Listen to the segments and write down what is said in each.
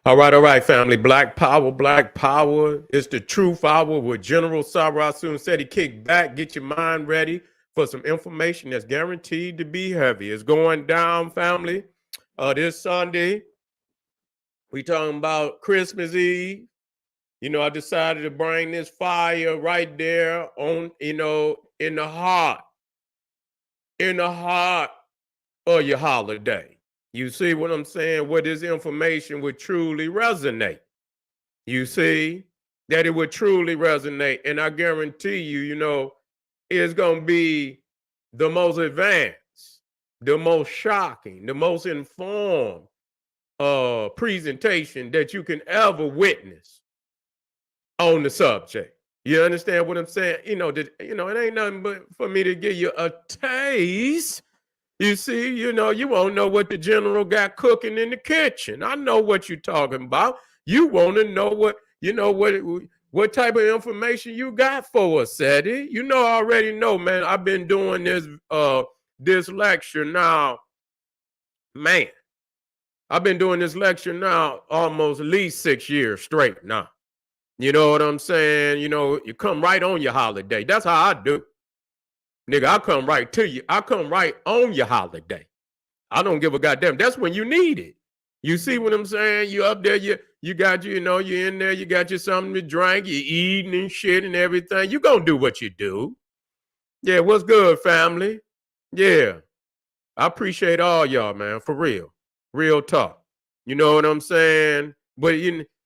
All right, family. Black Power, Black Power. It's the truth hour with General Sarasun said he kick back, get your mind ready for some information that's guaranteed to be heavy. It's going down, family. This Sunday, we talking about Christmas Eve. I decided to bring this fire right there on, in the heart of your holiday. You see what I'm saying? Where this information would truly resonate. You see that it would truly resonate. And I guarantee you, it's going to be the most advanced, the most shocking, the most informed presentation that you can ever witness on the subject. You understand what I'm saying? It ain't nothing but for me to give you a taste. You see, you won't know what the general got cooking in the kitchen. I know what you're talking about. You want to know what type of information you got for us, Seti. I already know, man. I've been doing this lecture now, man. I've been doing this lecture now almost at least 6 years straight now. You know what I'm saying? You come right on your holiday. That's how I do. Nigga, I come right to you. I come right on your holiday. I don't give a goddamn. That's when you need it. You see what I'm saying? You up there, you got you're in there, you got you something to drink, you're eating and shit and everything. You gonna do what you do. Yeah, what's good, family? Yeah. I appreciate all y'all, man, for real. Real talk. You know what I'm saying? But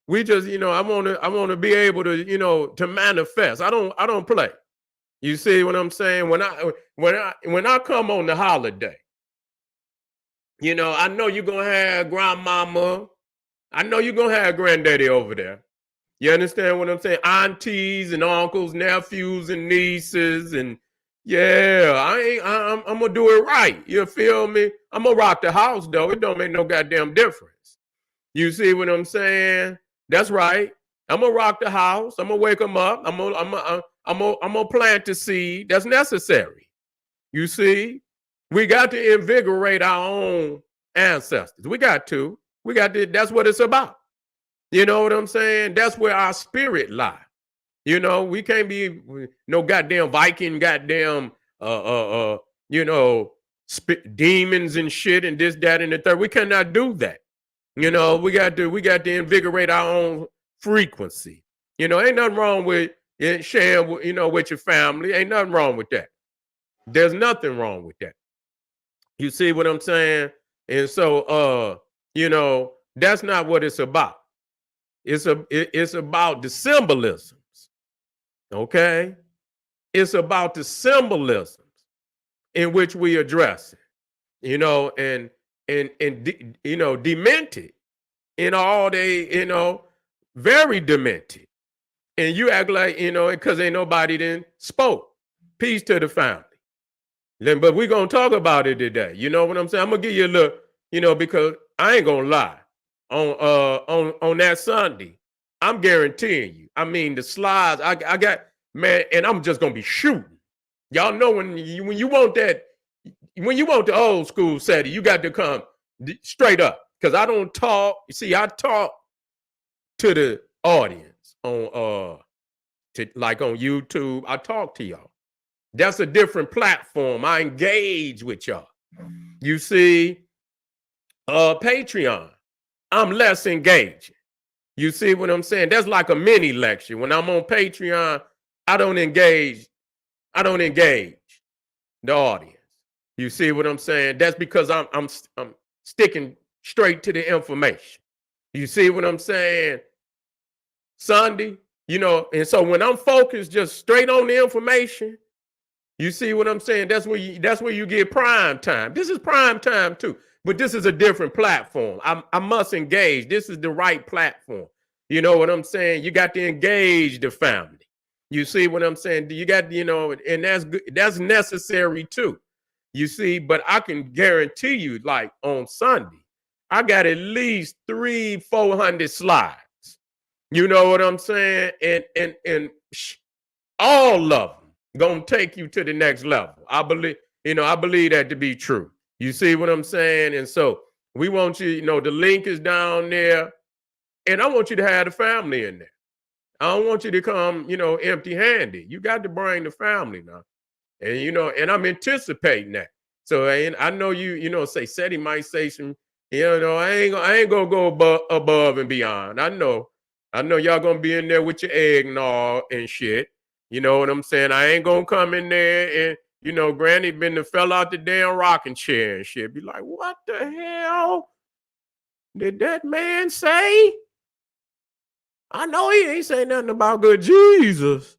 we just, I wanna be able to, to manifest. I don't play. You see what I'm saying? When I come on the holiday, I know you're gonna have grandmama. I know you're gonna have granddaddy over there. You understand what I'm saying? Aunties and uncles, nephews and nieces, and yeah, I'm gonna do it right. You feel me? I'm gonna rock the house though. It don't make no goddamn difference. You see what I'm saying? That's right. I'm gonna rock the house. I'm gonna wake them up. I'm gonna plant the seed. That's necessary. You see, we got to invigorate our own ancestors. We got to. That's what it's about. You know what I'm saying? That's where our spirit lies. We can't be no goddamn Viking, goddamn, demons and shit and this, that, and the third. We cannot do that. We got to invigorate our own frequency. Ain't nothing wrong with sharing, with your family. Ain't nothing wrong with that. There's nothing wrong with that. You see what I'm saying? And so, that's not what it's about. It's about the symbolisms. Okay? It's about the symbolisms in which we address it, and demented in all they, very demented. And you act like, because ain't nobody then spoke. Peace to the family. But we're going to talk about it today. You know what I'm saying? I'm going to give you a look, because I ain't going to lie. On that Sunday, I'm guaranteeing you. I mean, the slides, I got, man, and I'm just going to be shooting. Y'all know when you want that, when you want the old school setting, you got to come straight up. Because I don't talk. You see, I talk to the audience on like on YouTube. I talk to y'all. That's a different platform. I engage with y'all. You see, Patreon, I'm less engaging. You see what I'm saying? That's like a mini lecture. When I'm on Patreon, I don't engage the audience. You see what I'm saying? That's because I'm sticking straight to the information. You see what I'm saying? Sunday, and so when I'm focused just straight on the information, you see what I'm saying? That's where you get prime time. This is prime time too, but this is a different platform. I must engage. This is the right platform. You know what I'm saying? You got to engage the family. You see what I'm saying? You got, and that's good. That's necessary too. You see, but I can guarantee you, like on Sunday, I got at least 300-400 slides. You know what I'm saying? And all of them gonna take you to the next level. I believe that to be true. You see what I'm saying? And so we want you, the link is down there. And I want you to have the family in there. I don't want you to come, empty-handed. You got to bring the family now. And, and I'm anticipating that. So I know say Seti might say some, I ain't gonna go above and beyond. I know y'all gonna be in there with your eggnog and shit. You know what I'm saying? I ain't gonna come in there and, Granny been to fell out the damn rocking chair and shit. Be like, what the hell did that man say? I know he ain't saying nothing about good Jesus.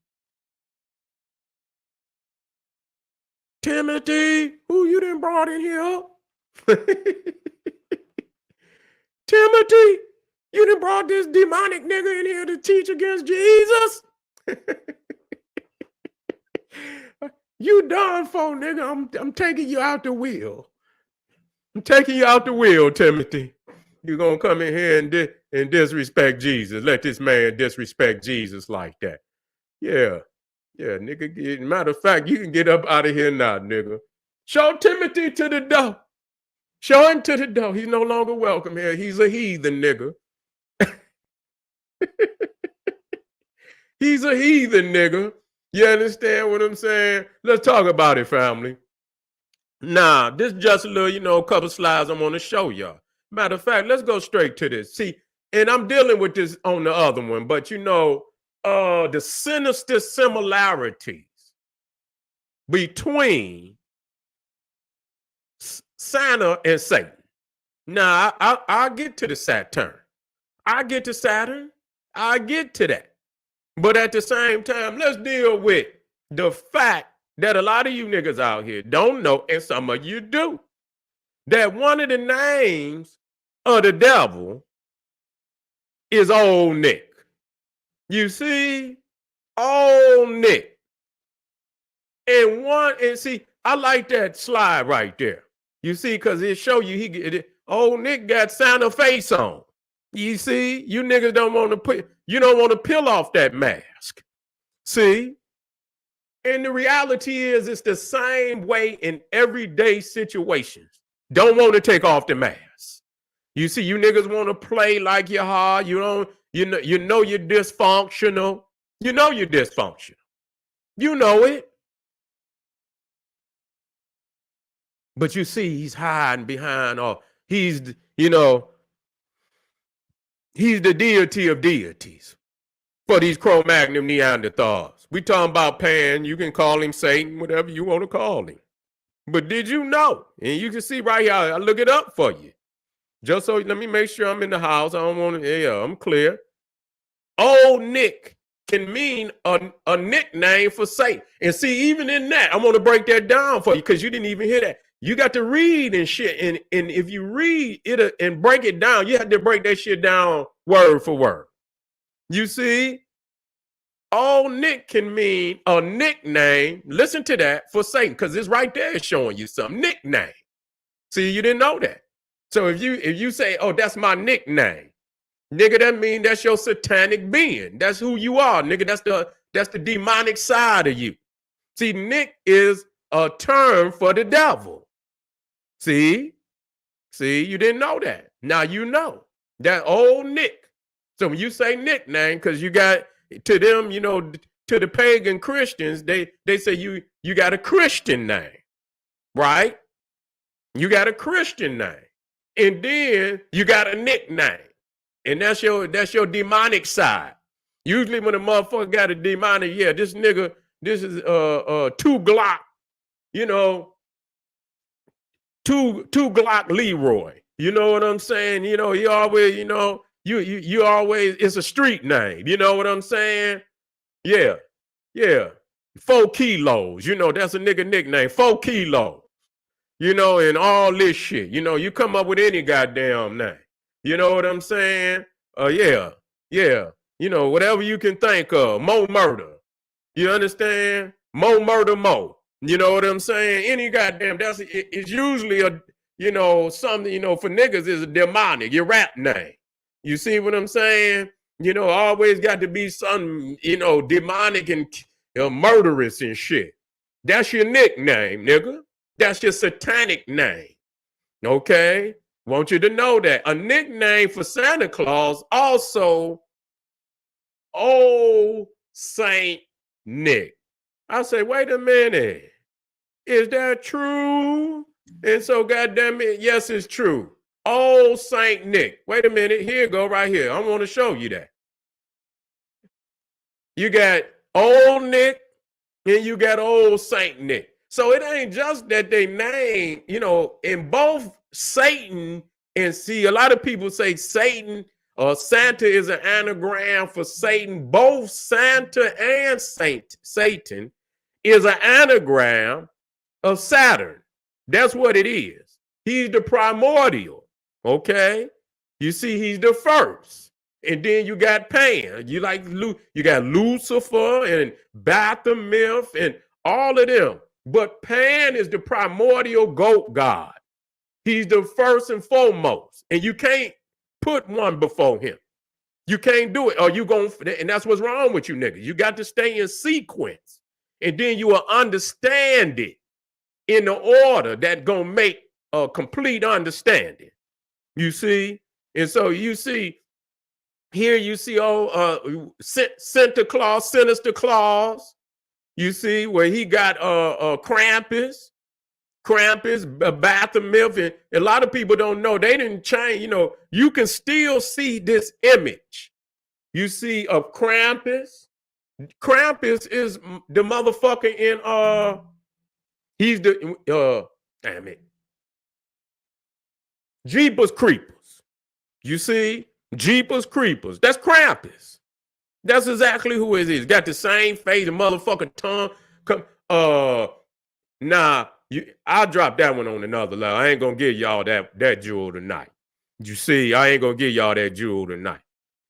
Timothy, who you done brought in here? Timothy, you done brought this demonic nigga in here to teach against Jesus? You done for, nigga. I'm taking you out the wheel. I'm taking you out the wheel, Timothy. You're going to come in here and disrespect Jesus. Let this man disrespect Jesus like that. Yeah. Yeah, nigga. Matter of fact, you can get up out of here now, nigga. Show Timothy to the door. Show him to the door. He's no longer welcome here. He's a heathen, nigga. He's a heathen, nigga. You understand what I'm saying? Let's talk about it, family. Nah, this is just a little, couple slides I'm going to show y'all. Matter of fact, let's go straight to this. See, and I'm dealing with this on the other one, but the sinister similarities between Santa and Satan. Now, I'll get to the Saturn. I get to Saturn. I get to that. But at the same time, let's deal with the fact that a lot of you niggas out here don't know, and some of you do, that one of the names of the devil is Old Nick. You see? Old Nick. And see, I like that slide right there. You see, because it show you Old Nick got Santa face on. You see, you niggas don't want to peel off that mask. See? And the reality is it's the same way in everyday situations. Don't want to take off the mask. You see, you niggas want to play like you're hard. You know you're dysfunctional. You know you're dysfunctional. You know it. But you see, he's hiding behind he's the deity of deities for these Cro-Magnon Neanderthals. We talking about Pan. You can call him Satan, whatever you want to call him. But did you know? And you can see right here, I look it up for you. Just so, let me make sure I'm in the house. I don't want to, I'm clear. Old Nick can mean a nickname for Satan. And see, even in that, I'm going to break that down for you because you didn't even hear that. You got to read and shit. And if you read it and break it down, you have to break that shit down word for word. You see? Old Nick can mean a nickname. Listen to that for Satan, because it's right there showing you some nickname. See, you didn't know that. So if you say, oh, that's my nickname, nigga, that mean that's your satanic being. That's who you are, nigga. That's the demonic side of you. See, Nick is a term for the devil. See, you didn't know that. Now you know that Old Nick. So when you say nickname, because you got to them, to the pagan Christians, they say you got a Christian name, right? You got a Christian name. And then you got a nickname. And that's your demonic side. Usually when a motherfucker got a demonic, this nigga, this is 2 Glock, two Glock Leroy. You know what I'm saying? He always, you always, it's a street name. You know what I'm saying? Yeah. 4 kilos. That's a nigga nickname. 4 kilos. And all this shit. You come up with any goddamn name. You know what I'm saying? Yeah. Whatever you can think of. Mo murder. You understand? Mo murder mo. You know what I'm saying? Any goddamn, it's usually something, for niggas is a demonic, your rap name. You see what I'm saying? Always got to be some, demonic and murderous and shit. That's your nickname, nigga. That's your satanic name. Okay? Want you to know that. A nickname for Santa Claus also Old Saint Nick. I say, wait a minute. Is that true? And so, goddamn it, yes, it's true. Old Saint Nick. Wait a minute. Here you go, right here. I want to show you that. You got Old Nick and you got Old Saint Nick. So it ain't just that they name, in both Satan and see, a lot of people say Satan or Santa is an anagram for Satan. Both Santa and Satan is an anagram of Saturn. That's what it is. He's the primordial, okay? You see, he's the first. And then you got Pan. You got Lucifer and Baphomet and all of them. But Pan is the primordial goat god. He's the first and foremost. And you can't put one before him. You can't do it. Or you going, and that's what's wrong with you niggas. You got to stay in sequence. And then you will understand it in the order that gonna make a complete understanding. You see? And so you see, here you see Santa Claus, Sinister Claus. You see where he got Krampus, Baphomet, and a lot of people don't know. They didn't change. You can still see this image. You see of Krampus. Krampus is the motherfucker in he's the damn it, Jeepers Creepers. You see, Jeepers Creepers. That's Krampus. That's exactly who it is. Got the same face, the motherfucking tongue. I'll drop that one on another level. I ain't gonna give y'all that jewel tonight. You see, I ain't gonna give y'all that jewel tonight.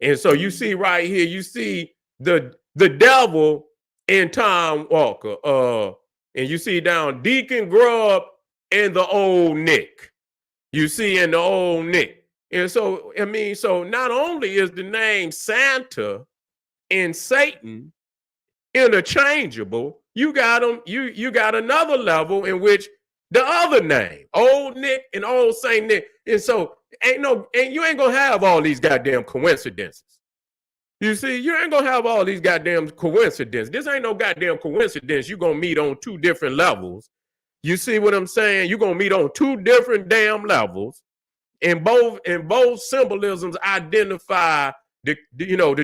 And so you see right here, you see the devil in Tom Walker. And you see down Deacon Grub and the Old Nick. You see in the Old Nick. And so, so not only is the name Santa and Satan interchangeable, you got them, you got another level in which the other name, Old Nick and Old Saint Nick. And so you ain't gonna have all these goddamn coincidences. You see, you ain't gonna have all these goddamn coincidences. This ain't no goddamn coincidence. You're gonna meet on two different levels. You see what I'm saying? You're gonna meet on two different damn levels. And both symbolisms identify the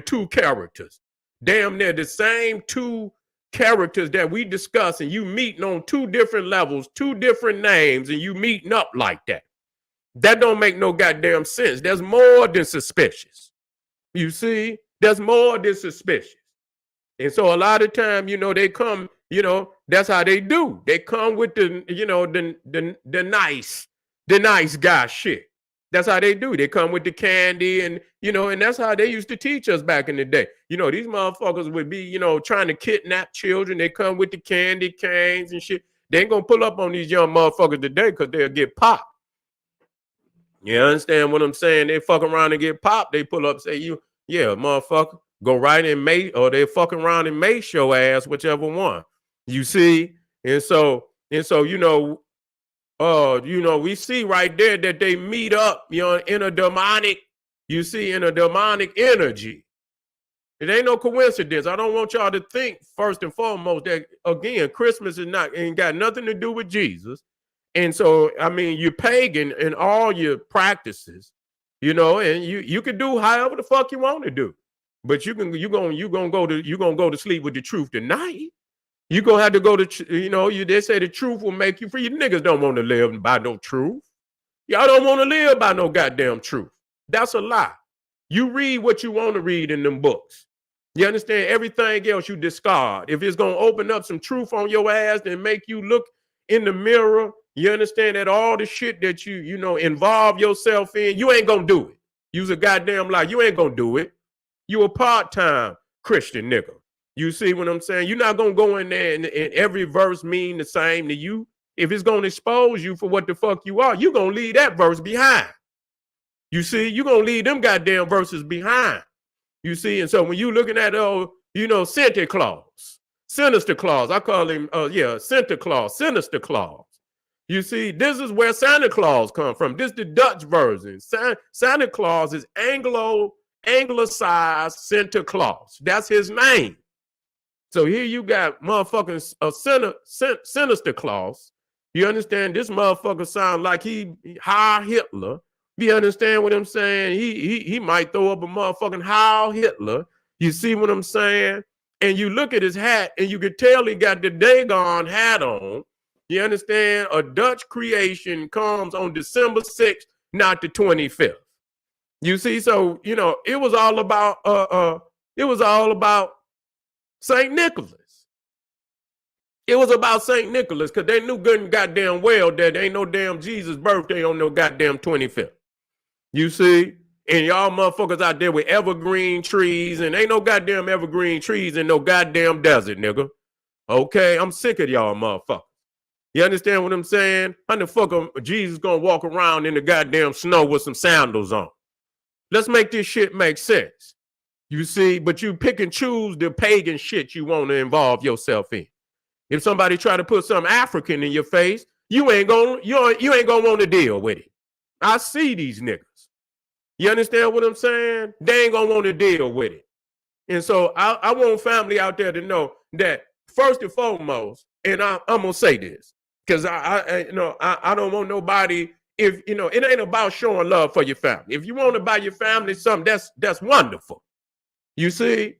two characters. Damn near the same two characters that we discuss, and you meeting on two different levels, two different names, and you meeting up like that. That don't make no goddamn sense. There's more than suspicious. You see? There's more than suspicious. And so a lot of time, they come, that's how they do. They come with the nice guy shit. That's how they do. They come with the candy and that's how they used to teach us back in the day. These motherfuckers would be, trying to kidnap children. They come with the candy canes and shit. They ain't gonna pull up on these young motherfuckers today because they'll get popped. You understand what I'm saying? They fuck around and get popped. They pull up, say, yeah, motherfucker, go right in May, or they fuck around and May show ass, whichever one. You see? And so, we see right there that they meet up, in a demonic, in a demonic energy. It ain't no coincidence. I don't want y'all to think, first and foremost, that, again, Christmas ain't got nothing to do with Jesus. And so, you're pagan in all your practices, and you can do however the fuck you want to do. But you're gonna go to sleep with the truth tonight. You're gonna have to go to, they say the truth will make you free. You niggas don't want to live by no truth. Y'all don't want to live by no goddamn truth. That's a lie. You read what you want to read in them books. You understand? Everything else you discard. If it's gonna open up some truth on your ass and make you look in the mirror, you understand that all the shit that you involve yourself in, you ain't gonna do it. You's a goddamn lie. You ain't gonna do it. You a part-time Christian nigga. You see what I'm saying? You're not gonna go in there and every verse mean the same to you. If it's gonna expose you for what the fuck you are, you're gonna leave that verse behind. You see, you're gonna leave them goddamn verses behind. You see, and so when you looking at Sinterklaas, Sinister Claus, I call him Sinterklaas, Sinister Claus. You see, this is where Santa Claus come from. This is the Dutch version. Santa Claus is anglicized Sinterklaas. That's his name. So here you got motherfucking sinister Claus. You understand? This motherfucker sound like he Heil Hitler. You understand what I'm saying? He might throw up a motherfucking Heil Hitler. You see what I'm saying? And you look at his hat and you can tell he got the Dagon hat on. You understand? A Dutch creation comes on December 6th, not the 25th. You see, so you know, it was all about St. Nicholas. It was about St. Nicholas because they knew good and goddamn well that there ain't no damn Jesus birthday on no goddamn 25th. You see? And y'all motherfuckers out there with evergreen trees, and ain't no goddamn evergreen trees in no goddamn desert, nigga. Okay? I'm sick of y'all motherfuckers. You understand what I'm saying? How the fuck Jesus gonna walk around in the goddamn snow with some sandals on? Let's make this shit make sense. You see? But you pick and choose the pagan shit you want to involve yourself in. If somebody try to put something African in your face, you ain't gonna want to deal with it. I see these niggas. You understand what I'm saying? They ain't gonna want to deal with it. And so I want family out there to know that first and foremost, and I'm gonna say this because I don't want nobody. If you know, it ain't about showing love for your family. If you want to buy your family something, that's wonderful. You see,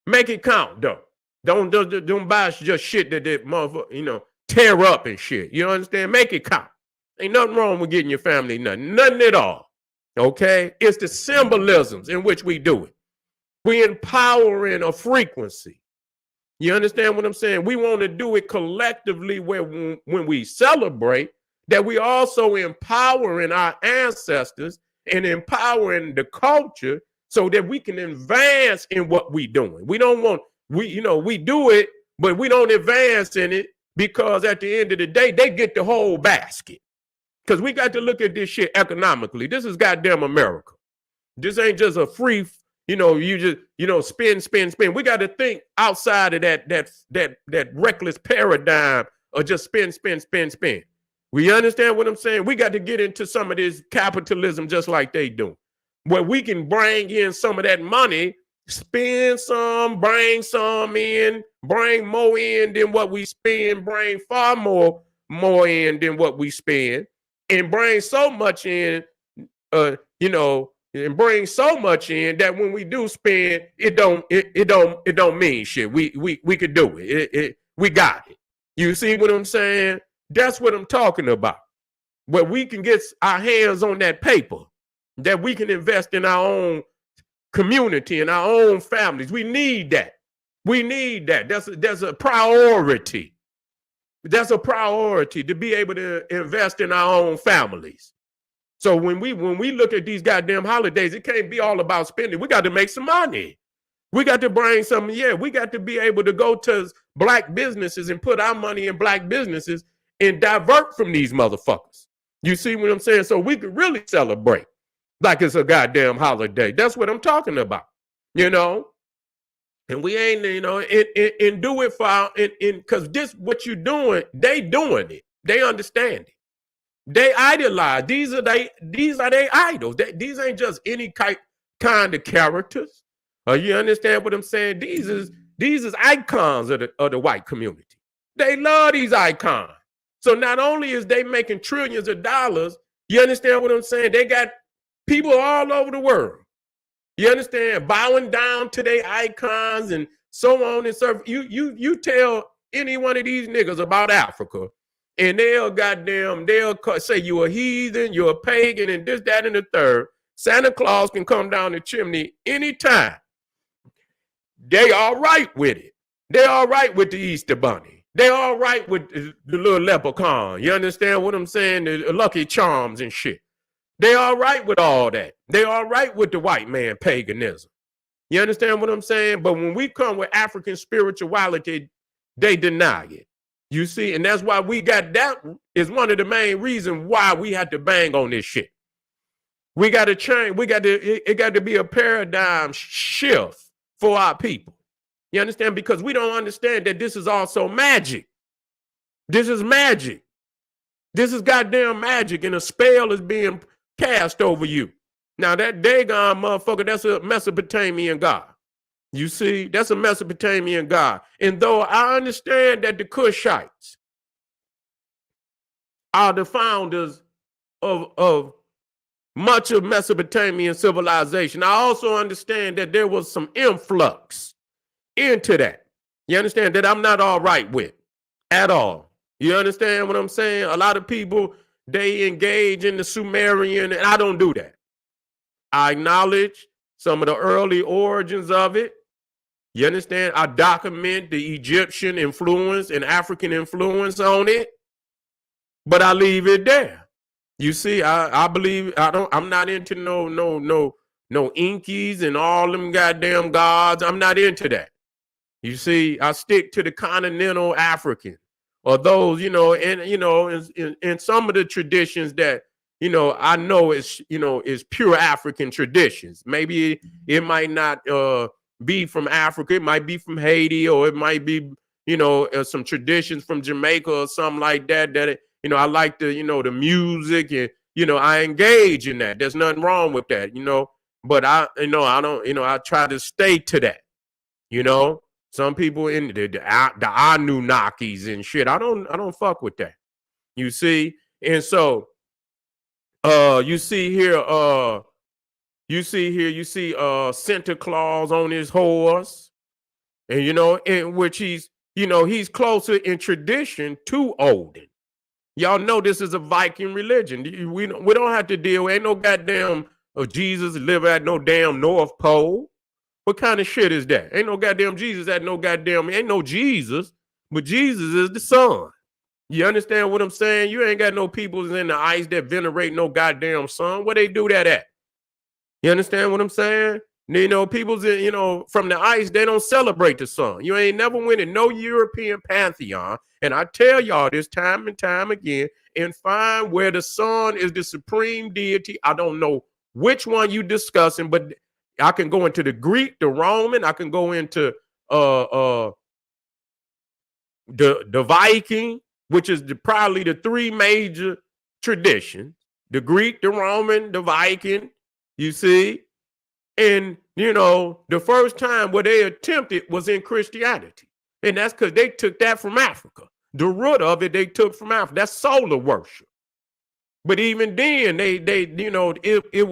make it count though. Don't buy just shit that motherfucker, tear up and shit. You understand? Make it count. Ain't nothing wrong with getting your family nothing at all. Okay? It's the symbolisms in which we do it. We empowering a frequency. You understand what I'm saying? We want to do it collectively where when we celebrate, that we also empowering our ancestors and empowering the culture so that we can advance in what we doing. We don't want, we do it, but we don't advance in it because at the end of the day, they get the whole basket. Because we got to look at this shit economically. This is goddamn America. This ain't just a free, you just, spin. We got to think outside of that reckless paradigm of just spin. We understand what I'm saying? We got to get into some of this capitalism just like they do, where we can bring in some of that money, spend some, bring some in, bring more in than what we spend, bring far more in than what we spend, and bring so much in, and bring so much in that when we do spend, it don't mean shit. We could do it. We got it. You see what I'm saying? That's what I'm talking about. Where we can get our hands on that paper, that we can invest in our own community and our own families. We need that. That's a priority. That's a priority to be able to invest in our own families. So when we look at these goddamn holidays, it can't be all about spending. We got to make some money. We got to bring some, we got to be able to go to black businesses and put our money in black businesses and divert from these motherfuckers. You see what I'm saying? So we could really celebrate like it's a goddamn holiday. That's what I'm talking about, And we ain't, and do it for, because this, what you doing, they doing it. They understand it. They idolize. These are their idols. These ain't just any kind of characters. You understand what I'm saying? These is icons of the white community. They love these icons. So not only is they making trillions of dollars, you understand what I'm saying? They got people all over the world. You understand? Bowing down to their icons and so on and so forth. You tell any one of these niggas about Africa, and they'll say you're a heathen, you're a pagan, and this, that, and the third. Santa Claus can come down the chimney anytime. They all right with it. They all right with the Easter Bunny. They all right with the little leprechaun. You understand what I'm saying? The Lucky Charms and shit. They all right with all that. They all right with the white man paganism. You understand what I'm saying? But when we come with African spirituality, they deny it. You see, and that's why we got, that is one of the main reasons why we had to bang on this shit. We got to change. It got to be a paradigm shift for our people. You understand? Because we don't understand that this is also magic. This is magic. This is goddamn magic, and a spell is being cast over you. Now that Dagon motherfucker, that's a Mesopotamian god. You see, that's a Mesopotamian god. And though I understand that the Cushites are the founders of much of Mesopotamian civilization, I also understand that there was some influx into that. You understand that I'm not all right with at all. You understand what I'm saying? A lot of people, they engage in the Sumerian, and I don't do that. I acknowledge some of the early origins of it. You understand? I document the Egyptian influence and African influence on it, but I leave it there. You see, I believe I'm not into no Inkies and all them goddamn gods. I'm not into that. You see, I stick to the continental African, or those, in some of the traditions that, I know is pure African traditions. Maybe it might not be from Africa. It might be from Haiti, or it might be, some traditions from Jamaica or something like that, I like the, the music, and, I engage in that. There's nothing wrong with that, but I don't, I try to stay to that, Some people in the Anunnakis and shit. I don't fuck with that. You see? And so you see Sinterklaas on his horse, and in which he's closer in tradition to Odin. Y'all know this is a Viking religion. We don't have to deal. Ain't no goddamn Jesus live at no damn North Pole. What kind of shit is that? Ain't no goddamn Jesus at no goddamn, ain't no Jesus, but Jesus is the sun. You understand what I'm saying? You ain't got no people in the ice that venerate no goddamn sun. Where they do that at? You understand what I'm saying? People's from the ice, they don't celebrate the sun. You ain't never went in no European pantheon. And I tell y'all this time and time again, and find where the sun is the supreme deity. I don't know which one you discussing, but I can go into the Greek, the Roman. I can go into the Viking, which is probably the three major traditions: the Greek, the Roman, the Viking. You see, and the first time where they attempted was in Christianity, and that's because they took that from Africa. The root of it they took from Africa. That's solar worship. But even then, it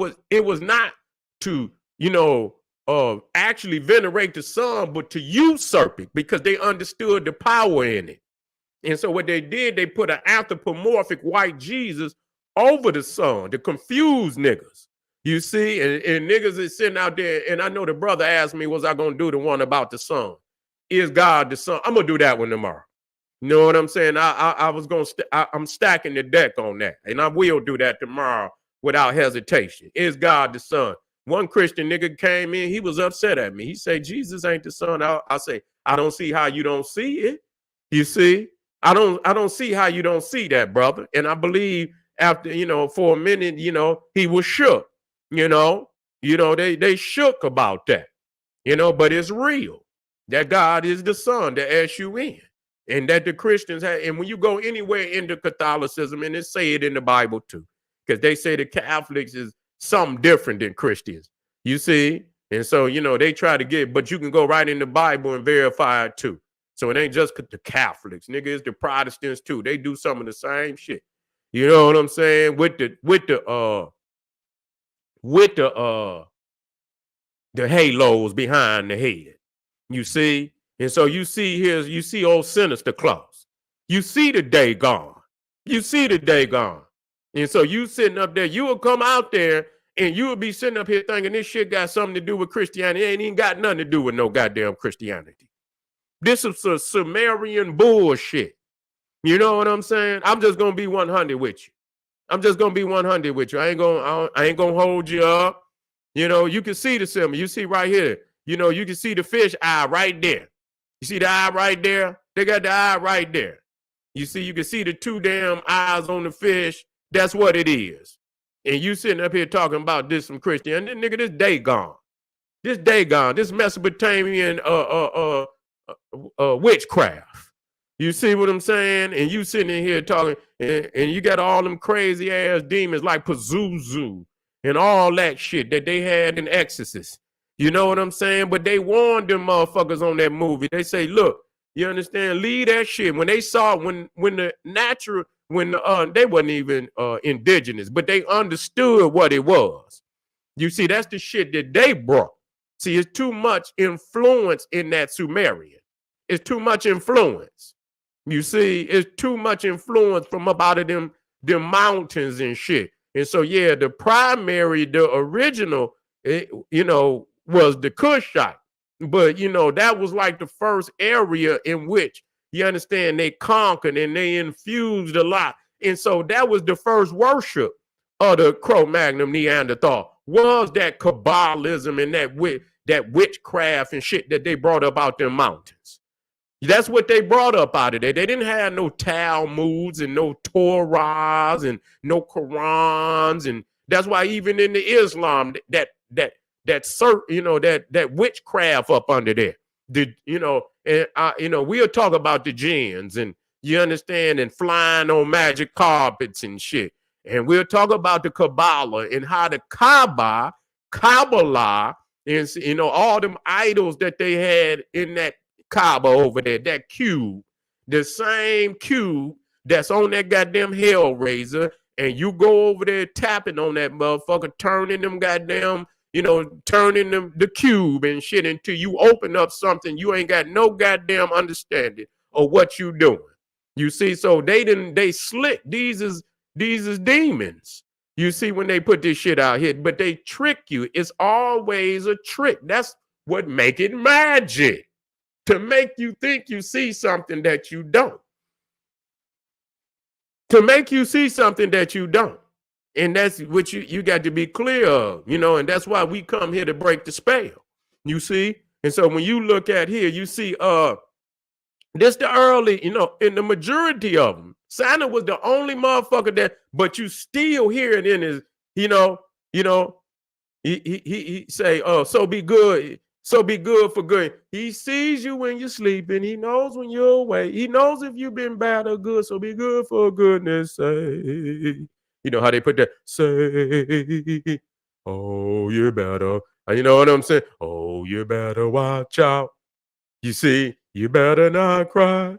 was not to actually venerate the sun, but to usurp it, because they understood the power in it. And so what they did, they put an anthropomorphic white Jesus over the sun to confuse niggas. You see, and niggas is sitting out there, and I know the brother asked me, was I going to do the one about the sun? Is God the sun? I'm going to do that one tomorrow. You know what I'm saying? I'm stacking the deck on that, and I will do that tomorrow without hesitation. Is God the son? One Christian nigga came in, he was upset at me. He said, Jesus ain't the son. I say, I don't see how you don't see it. You see, I don't see how you don't see that, brother. And I believe after, for a minute, he was shook, they shook about that, but it's real that God is the son, the S-U-N. And that the Christians have, and when you go anywhere into Catholicism, and they say it in the Bible too, because they say the Catholics is something different than Christians, you see? And so, they try to get, but you can go right in the Bible and verify it too. So it ain't just the Catholics, nigga, it's the Protestants too. They do some of the same shit. You know what I'm saying? With the halos behind the head, you see? And so you see old sinister Claus. You see the day gone. You see the day gone. And so you sitting up there, you will come out there and you will be sitting up here thinking this shit got something to do with Christianity. It ain't even got nothing to do with no goddamn Christianity. This is a Sumerian bullshit. You know what I'm saying? I'm just going to be 100 with you. I'm just going to be 100 with you. I ain't going to hold you up. You can see the symbol. You see right here. You can see the fish eye right there. You see the eye right there? They got the eye right there. You can see the two damn eyes on the fish. That's what it is. And you sitting up here talking about this from Christian. And nigga, this day gone. This day gone. This Mesopotamian witchcraft. You see what I'm saying? And you sitting in here talking, and you got all them crazy ass demons like Pazuzu and all that shit that they had in Exorcist. You know what I'm saying? But they warned them motherfuckers on that movie. They say, look, you understand? Leave that shit. When they saw when the natural when they wasn't even indigenous, but they understood what it was. You see, that's the shit that they brought. See, it's too much influence in that Sumerian. It's too much influence. You see, it's too much influence from up out of them mountains and shit. And so, yeah, the original, was the Kushite. But, that was like the first area in which, you understand, they conquered and they infused a lot. And so that was the first worship of the Cro-Magnon Neanderthal, was that Kabbalism and that witchcraft and shit that they brought up out them mountains. That's what they brought up out of there. They didn't have no Talmuds and no Torahs and no Qurans, and that's why even in the Islam that witchcraft up under there. We'll talk about the jinns, and you understand, and flying on magic carpets and shit. And we'll talk about the Kabbalah and how the Kabbalah is, all them idols that they had in that Kaaba over there, that cube, the same cube that's on that goddamn Hellraiser, and you go over there tapping on that motherfucker, turning them goddamn, turning them the cube and shit until you open up something you ain't got no goddamn understanding of what you doing. You see, so they slick. These is demons. You see, when they put this shit out here, but they trick you. It's always a trick. That's what make it magic. To make you think you see something that you don't. To make you see something that you don't. And that's what you got to be clear of, and that's why we come here to break the spell. You see? And so when you look at here, you see this the early, in the majority of them, Santa was the only motherfucker that, but you still hear it in his, he say, oh, so be good. So be good for good. He sees you when you're sleeping. He knows when you're awake. He knows if you've been bad or good. So be good for goodness sake. You know how they put that? Say, oh, you better. You know what I'm saying? Oh, you better watch out. You see, you better not cry.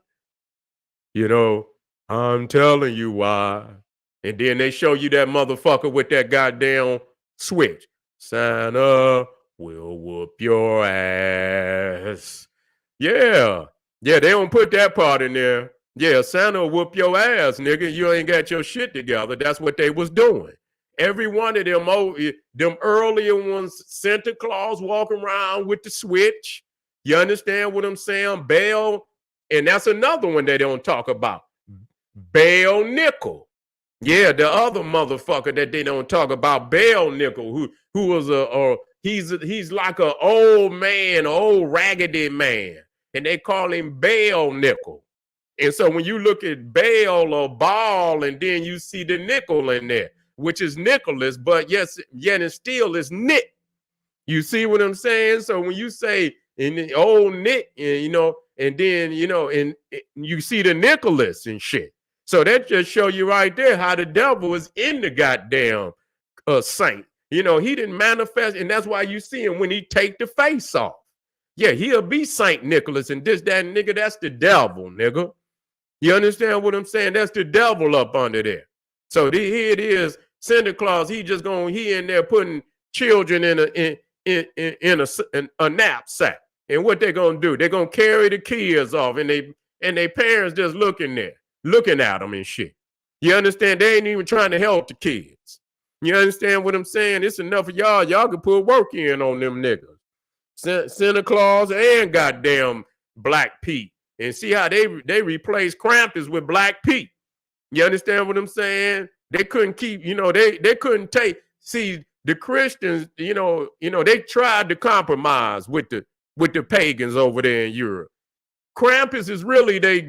I'm telling you why. And then they show you that motherfucker with that goddamn switch. Santa will whoop your ass. Yeah, they don't put that part in there. Yeah, Santa will whoop your ass, nigga. You ain't got your shit together. That's what they was doing. Every one of them earlier ones, Sinterklaas walking around with the switch. You understand what I'm saying? Bell, and that's another one they don't talk about. Bell Nickel. Yeah, the other motherfucker that they don't talk about, Bell Nickel, who was he's like an old man, old raggedy man, and they call him Bell Nickel. And so when you look at Baal or Baal, and then you see the nickel in there, which is Nicholas, but yes, yet and still is Nick. You see what I'm saying? So when you say in the old Nick, and then and you see the Nicholas and shit. So that just show you right there how the devil is in the goddamn saint. He didn't manifest, and that's why you see him when he take the face off. Yeah, he'll be Saint Nicholas and this, that, nigga. That's the devil, nigga. You understand what I'm saying? That's the devil up under there. So here it is, Sinterklaas. He in there putting children in a knapsack. And what they're gonna do? They're gonna carry the kids off, and they parents just looking at them and shit. You understand? They ain't even trying to help the kids. You understand what I'm saying? It's enough of y'all. Y'all can put work in on them niggas. Santa Claus and goddamn Black Pete. And see how they replace Krampus with Black Pete. You understand what I'm saying? They couldn't keep, they couldn't take. See, the Christians, they tried to compromise with the pagans over there in Europe. Krampus is really they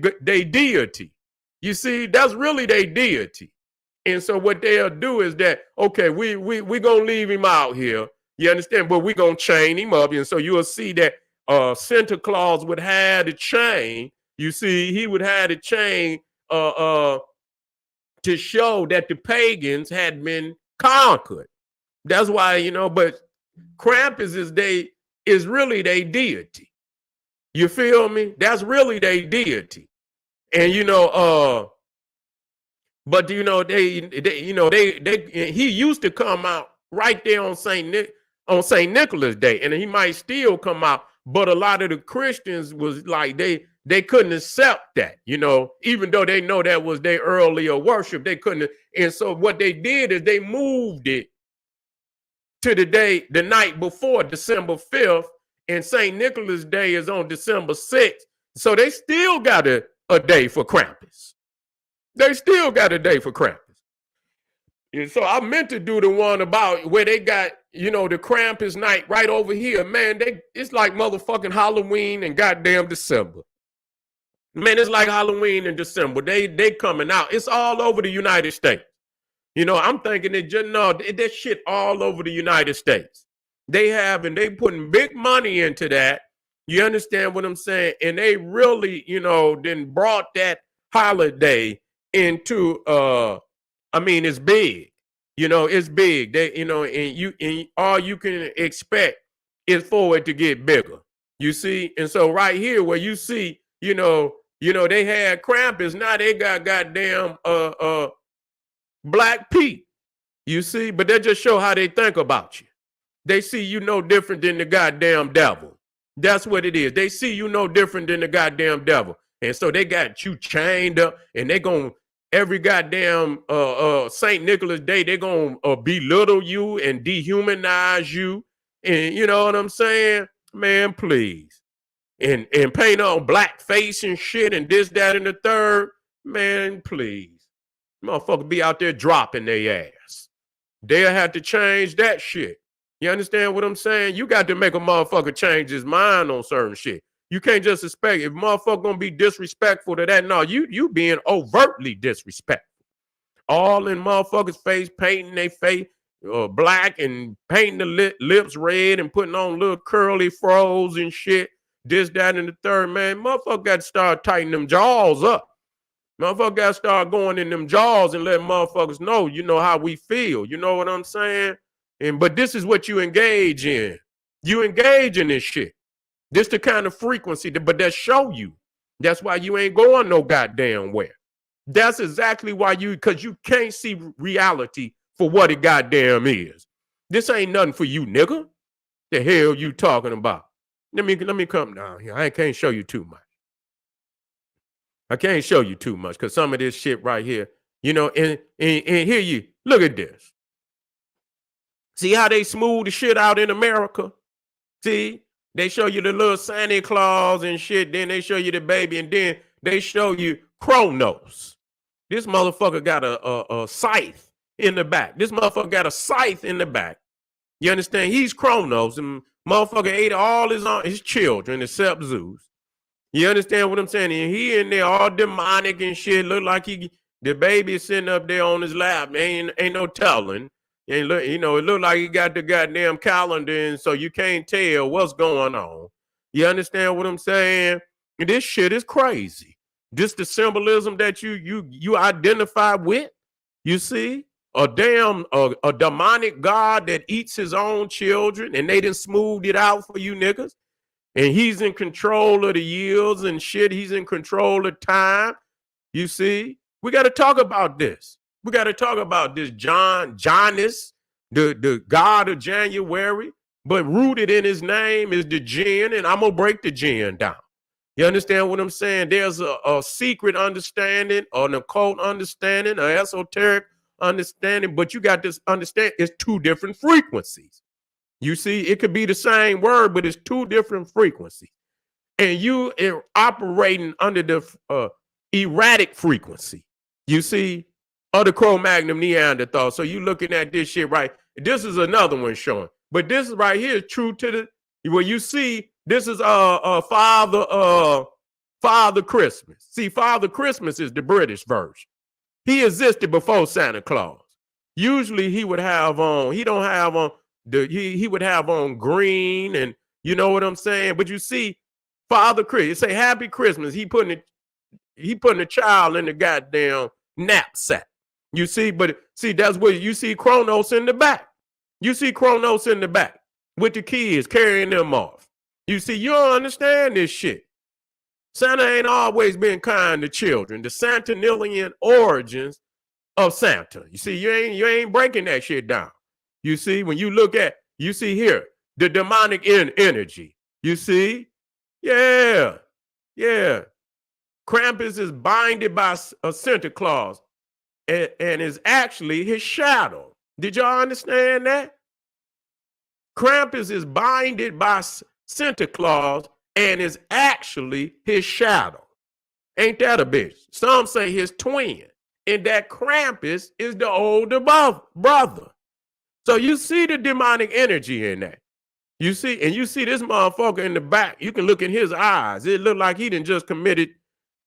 deity. You see, that's really their deity. And so what they'll do is that, okay, we gonna leave him out here. You understand? But we gonna chain him up. And so you'll see that Santa Claus would have the chain, You see, he would have the chain to show that the pagans had been conquered. That's why, you know, but Krampus is really their deity. You feel me? That's really their deity. And you know, but you know, he used to come out right there on Saint Nicholas Day, and he might still come out, but a lot of the Christians was like they couldn't accept that, you know, even though they know that was their earlier worship, they couldn't. And so what they did is they moved it to the night before, December 5th, and St. Nicholas Day is on December 6th. So they still got a day for Krampus. They still got a day for Krampus. And so I meant to do the one about where they got, you know, the Krampus night right over here. Man, it's like motherfucking Halloween and goddamn December. Man, it's like Halloween in December. They coming out. It's all over the United States. You know, I'm thinking that shit all over the United States. They putting big money into that. You understand what I'm saying? And they really, you know, then brought that holiday into I mean, it's big. You know, it's big. They, you know, and all you can expect is for it to get bigger. You see? And so right here where you see, you know, they had Krampus, now they got goddamn Black Pete. You see? But that just show how they think about you. They see you no different than the goddamn devil. That's what it is. They see you no different than the goddamn devil. And so they got you chained up, and they gonna every goddamn St. Nicholas Day, they're gonna belittle you and dehumanize you. And you know what I'm saying? Man, please. And paint on black face and shit and this, that, and the third. Man, please. Motherfucker be out there dropping their ass. They'll have to change that shit. You understand what I'm saying? You got to make a motherfucker change his mind on certain shit. You can't just expect if motherfucker gonna be disrespectful to that. No, you being overtly disrespectful. All in motherfuckers' face, painting their face black and painting the lips red and putting on little curly froze and shit. This, that, and the third. Man, motherfucker got to start tightening them jaws up. Motherfucker got to start going in them jaws and letting motherfuckers know, you know, how we feel. You know what I'm saying? But this is what you engage in. You engage in this shit. This the kind of frequency, but that show you. That's why you ain't going no goddamn where. That's exactly why because you can't see reality for what it goddamn is. This ain't nothing for you, nigga. The hell you talking about? Let me come down here. I can't show you too much. I can't show you too much because some of this shit right here, you know, and here you look at this. See how they smooth the shit out in America? See? They show you the little Santa Claus and shit. Then they show you the baby. And then they show you Kronos. This motherfucker got a scythe in the back. This motherfucker got a scythe in the back. You understand? He's Kronos. And motherfucker ate all his children except Zeus. You understand what I'm saying? And he in there all demonic and shit. Look like the baby is sitting up there on his lap. Ain't no telling. And look, you know, it looked like he got the goddamn calendar, and so you can't tell what's going on. You understand what I'm saying? And this shit is crazy. This the symbolism that you identify with. You see, a demonic god that eats his own children, and they done smoothed it out for you niggas. And he's in control of the years and shit. He's in control of time. You see, we got to talk about this. We got to talk about this Janus, the god of January, but rooted in his name is the jinn, and I'm going to break the jinn down. You understand what I'm saying? There's a secret understanding, an occult understanding, an esoteric understanding, but you got to understand it's two different frequencies. You see, it could be the same word, but it's two different frequencies. And you are operating under the erratic frequency. You see, of the Cro-Magnon Neanderthal. So you looking at this shit, right? This is another one showing. But this right here is true to where you see, this is Father Christmas. See, Father Christmas is the British version. He existed before Santa Claus. Usually he would have on, he would have on green, and you know what I'm saying? But you see, Father Christmas. Say Happy Christmas. He putting a child in the goddamn knapsack. You see, but see, that's where you see Kronos in the back. You see Kronos in the back with the kids carrying them off. You see, you don't understand this shit. Santa ain't always been kind to children. The Santanillian origins of Santa. You see, you ain't breaking that shit down. You see, when you look at, you see here, the demonic energy. You see? Yeah. Krampus is binded by a Sinterklaas and is actually his shadow. Did y'all understand that? Krampus is binded by Sinterklaas and is actually his shadow. Ain't that a bitch? Some say his twin, and that Krampus is the older brother. So you see the demonic energy in that. You see this motherfucker in the back. You can look in his eyes. It look like he done just committed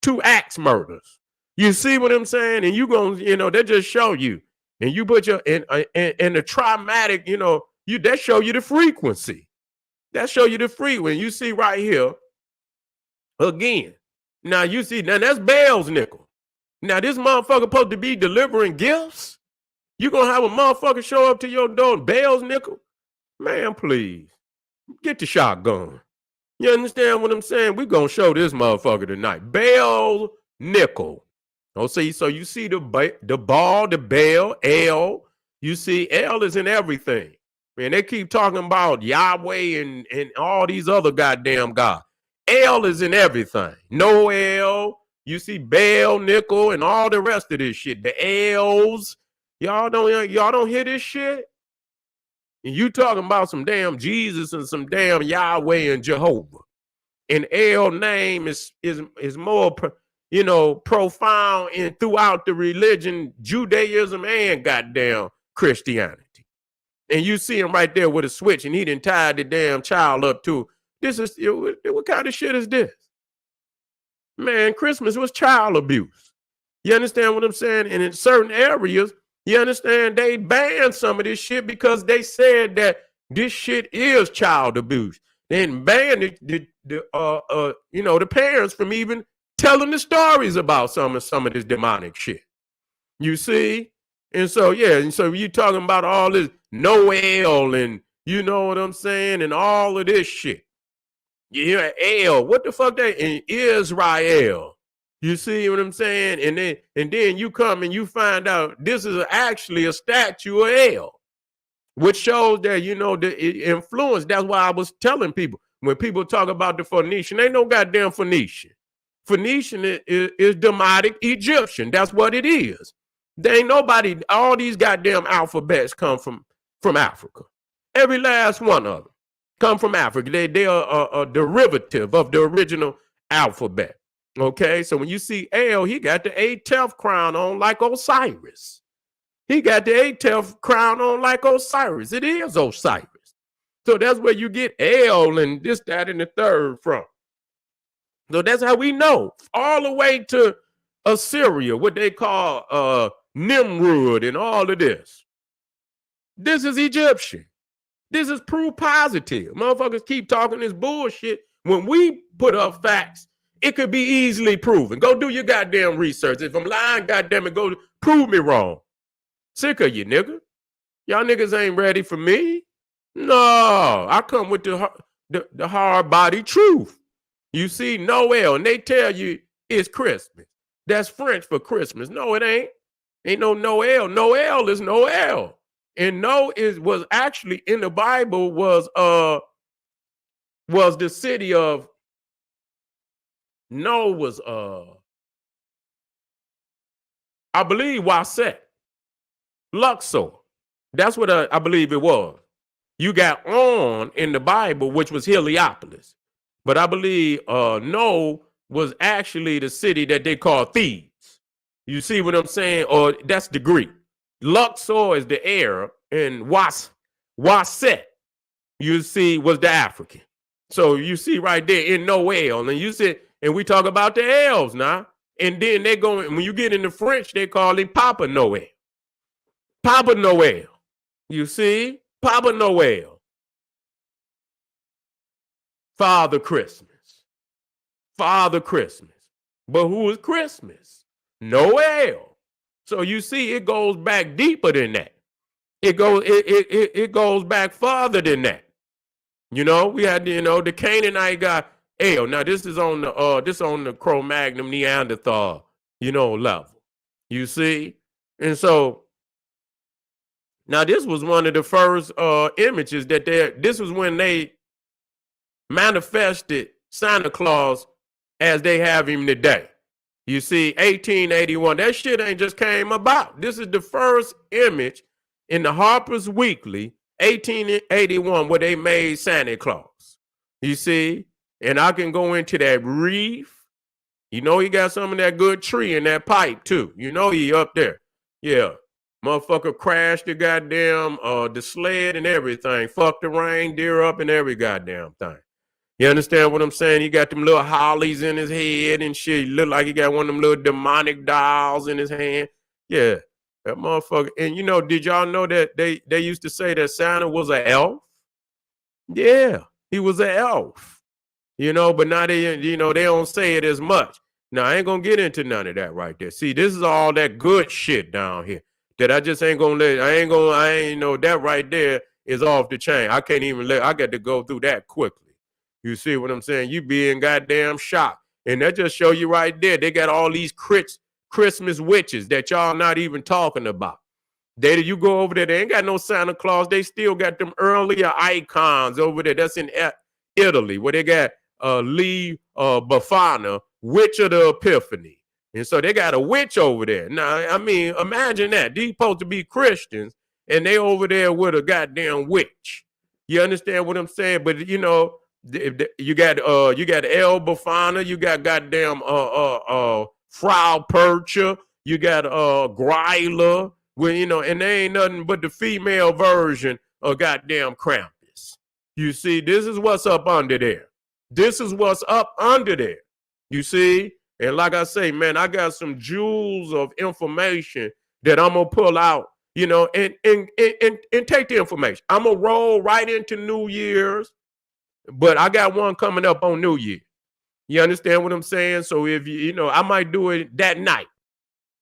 2 axe murders. You see what I'm saying? And you gonna, they just show you. And you put your in the traumatic, that show you the frequency. That show you the frequency. You see right here again. Now you see, now that's Bell's nickel. Now this motherfucker supposed to be delivering gifts. You gonna have a motherfucker show up to your door and Bell's nickel? Man, please. Get the shotgun. You understand what I'm saying? We gonna show this motherfucker tonight. Bell nickel. Oh, see, so you see the ball, the bell, L. You see, L is in everything. Man, they keep talking about Yahweh and all these other goddamn gods. L is in everything. Noel. You see Bell, nickel, and all the rest of this shit. The L's. Y'all don't hear this shit? And you talking about some damn Jesus and some damn Yahweh and Jehovah. And L name is more, profound in throughout the religion, Judaism and goddamn Christianity. And you see him right there with a switch, and he done tied the damn child up to. What kind of shit is this? Man, Christmas was child abuse. You understand what I'm saying? And in certain areas, you understand, they banned some of this shit because they said that this shit is child abuse. They banned the parents from even telling the stories about some of this demonic shit. You see? And so, you talking about all this Noel and you know what I'm saying, and all of this shit. You hear El, what the fuck that in Israel? You see what I'm saying? And then you come and you find out this is actually a statue of El, which shows that, the influence. That's why I was telling people, when people talk about the Phoenician, ain't no goddamn Phoenician. Phoenician is demonic Egyptian. That's what it is. There ain't nobody, all these goddamn alphabets come from Africa. Every last one of them come from Africa. They are a derivative of the original alphabet. Okay, so when you see El, he got the 8th crown on like Osiris. He got the 8th crown on like Osiris. It is Osiris. So that's where you get El and this, that, and the third from. So that's how we know. All the way to Assyria, what they call Nimrod and all of this. This is Egyptian. This is proof positive. Motherfuckers keep talking this bullshit. When we put up facts, it could be easily proven. Go do your goddamn research. If I'm lying, goddamn it, go prove me wrong. Sick of you, nigga. Y'all niggas ain't ready for me. No, I come with the hard body truth. You see Noel, and they tell you it's Christmas. That's French for Christmas. No, it ain't. Ain't no Noel. Noel is Noel. And was actually in the Bible was the city of I believe Waset, Luxor. That's what I believe it was. You got On in the Bible, which was Heliopolis. But I believe No was actually the city that they call Thebes. You see what I'm saying? Or that's the Greek. Luxor is the Arab, and Waset, you see, was the African. So you see right there in Noel, and you see, and we talk about the elves now. And then they go, when you get into French, they call him Papa Noel. Papa Noel. You see? Papa Noel. Father Christmas. Father Christmas. But who is Christmas? Noel. So you see, it goes back deeper than that. It goes back farther than that. You know, we had, you know, the Canaanite guy. El. Now this is on the Cro-Magnon Neanderthal, you know, level. You see? And so now this was one of the first images that this was when they manifested Santa Claus as they have him today. You see, 1881, that shit ain't just came about. This is the first image in the Harper's Weekly, 1881, where they made Santa Claus. You see, and I can go into that reef. You know, he got some of that good tree in that pipe too. You know, he up there. Yeah. Motherfucker crashed the goddamn the sled and everything. Fucked the reindeer up and every goddamn thing. You understand what I'm saying? He got them little hollies in his head and shit. He look like he got one of them little demonic dolls in his hand. Yeah, that motherfucker. And you know, did y'all know that they used to say that Santa was an elf? Yeah, he was an elf. You know, but now they don't say it as much. Now I ain't gonna get into none of that right there. See, this is all that good shit down here that I just ain't gonna let. I ain't know that right there is off the chain. I can't even let. I got to go through that quickly. You see what I'm saying? You being goddamn shocked. And that just show you right there. They got all these Christmas witches that y'all not even talking about. You go over there, they ain't got no Santa Claus. They still got them earlier icons over there. That's in Italy, where they got Lee Bafana, Witch of the Epiphany. And so they got a witch over there. Now, I mean, imagine that. These supposed to be Christians, and they over there with a goddamn witch. You understand what I'm saying? But, you know, you got El Bafana, you got goddamn Frau Percher, you got Greiler, well, you know, and they ain't nothing but the female version of goddamn Krampus. You see, this is what's up under there. This is what's up under there. You see? And like I say, man, I got some jewels of information that I'm gonna pull out, you know, and take the information. I'm gonna roll right into New Year's. But I got one coming up on New Year. You understand what I'm saying? So if you know, I might do it that night.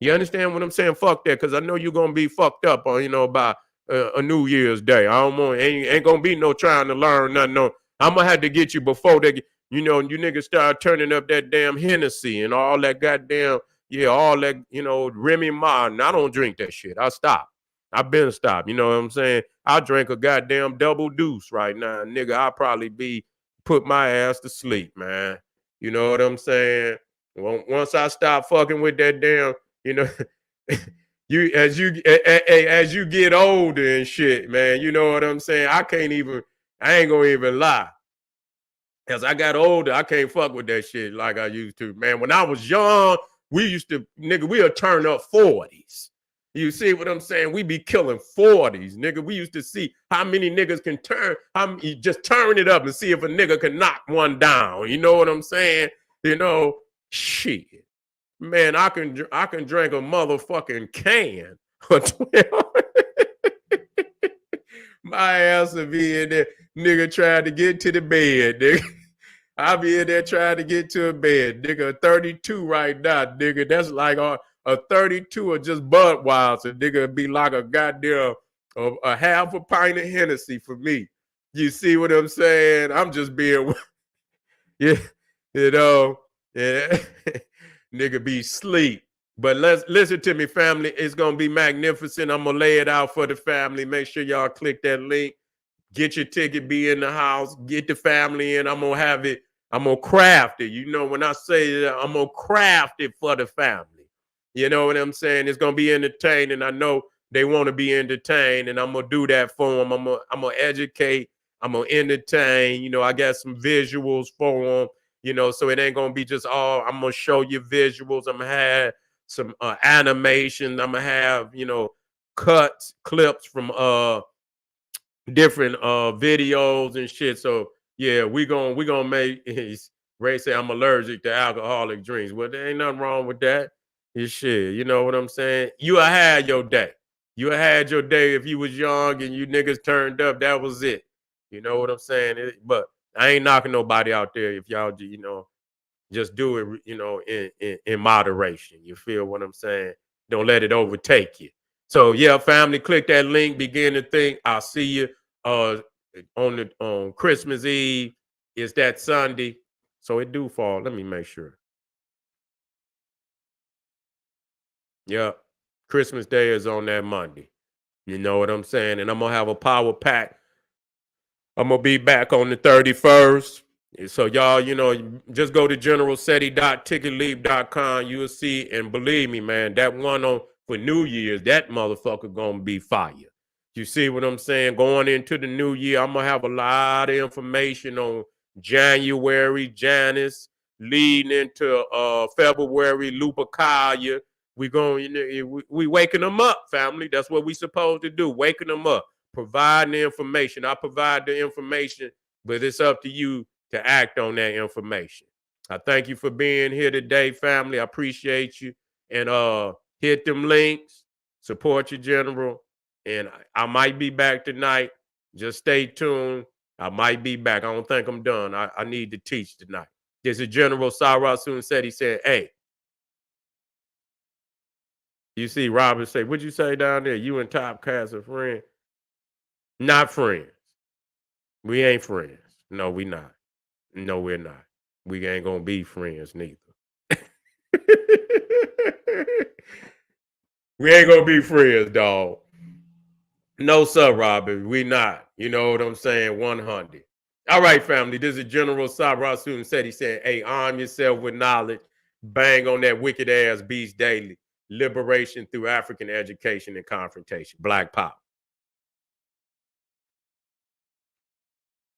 You understand what I'm saying? Fuck that, because I know you're gonna be fucked up on, you know, by a New Year's Day. I don't want ain't gonna be no trying to learn nothing. No, I'm gonna have to get you before they, you know, you niggas start turning up that damn Hennessy and all that goddamn, yeah, all that, you know, Remy Martin. I don't drink that shit. I stopped. I've been stopped. You know what I'm saying? I drink a goddamn double deuce right now, nigga. I'll probably put my ass to sleep, man. You know what I'm saying? Well, once I stop fucking with that damn, you know, as you get older and shit, man. You know what I'm saying? I ain't gonna even lie. As I got older, I can't fuck with that shit like I used to, man. When I was young, we'll turn up 40s. You see what I'm saying? We be killing 40s, nigga. We used to see how many niggas can just turn it up and see if a nigga can knock one down. You know what I'm saying? You know, shit. Man, I can drink a motherfucking can for 12. My ass will be in there, nigga, trying to get to the bed, nigga. I'll be in there trying to get to a bed, nigga. 32 right now, nigga. That's like a 32 or just Budweiser, nigga. Be like a goddamn a half a pint of Hennessy for me. You see what I'm saying? I'm just being, yeah, you know, yeah. Nigga be sleep. But let's listen to me, family. It's gonna be magnificent. I'm gonna lay it out for the family. Make sure y'all click that link. Get your ticket, be in the house, get the family in. I'm gonna craft it. You know, when I say that, I'm gonna craft it for the family. You know what I'm saying? It's gonna be entertaining. I know they want to be entertained, and I'm gonna do that for them. I'm gonna educate, I'm gonna entertain. You know, I got some visuals for them. You know, so it ain't gonna be just all. I'm gonna show you visuals. I'm gonna have some animation. I'm gonna have, you know, clips from different videos and shit. So yeah, we gonna make. Ray say I'm allergic to alcoholic drinks. Well, there ain't nothing wrong with that. It's shit. You know what I'm saying? You had your day. You had your day if you was young and you niggas turned up. That was it. You know what I'm saying? But I ain't knocking nobody out there if y'all, you know, just do it, in moderation. You feel what I'm saying? Don't let it overtake you. So yeah, family, click that link, begin to think. I'll see you on Christmas Eve. It's that Sunday. So it do fall. Let me make sure. Yeah. Christmas Day is on that Monday. You know what I'm saying? And I'm gonna have a power pack. I'm gonna be back on the 31st. So y'all, just go to generalseti.ticketleap.com. You'll see, and believe me, man, that one on for New Year's, that motherfucker gonna be fire. You see what I'm saying? Going into the new year, I'm gonna have a lot of information on January, Janus, leading into February, Lupercalia. We waking them up, family. That's what we supposed to do, waking them up, providing the information. I provide the information, but it's up to you to act on that information. I thank you for being here today, family. I appreciate you. And hit them links, support your general. And I might be back tonight. Just stay tuned. I might be back. I don't think I'm done. I need to teach tonight. This is General Sarah Soon said, he said, hey, you see Robin say, what'd you say down there? You and Top Cast are friends? Not friends. We ain't friends. No, we not. No, we're not. We ain't gonna be friends neither. We ain't gonna be friends, dog. No, sir, Robin. We not. You know what I'm saying? 100. All right, family. This is General Sabra Student said. He said, hey, arm yourself with knowledge. Bang on that wicked ass beast daily. Liberation through African education and confrontation. Black power.